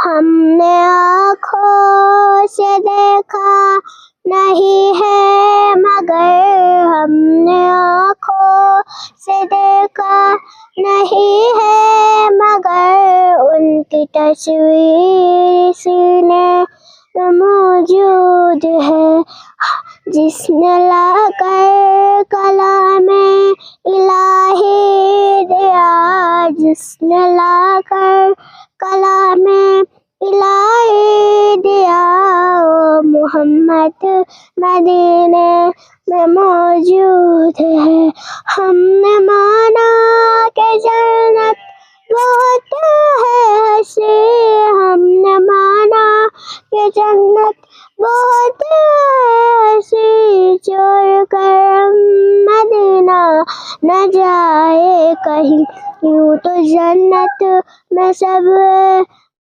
ہم نے آنکھوں سے دیکھا نہیں ہے مگر ہم نے آنکھوں سے دیکھا نہیں ہے مگر ان کی تصویر سینے میں موجود ہے. جس نے لا کر کلام الہی دیا، جس نے لا کر کلام الہی دیا، وہ محمد مدینے میں موجود ہے. ہم نے مانا کہ جنت بہت ہے ہنسی، ہم نے مانا کہ جنت بہت ہے ہنسی، چھوڑ کر مدینہ نہ جائے کہیں. یوں تو جنت میں سب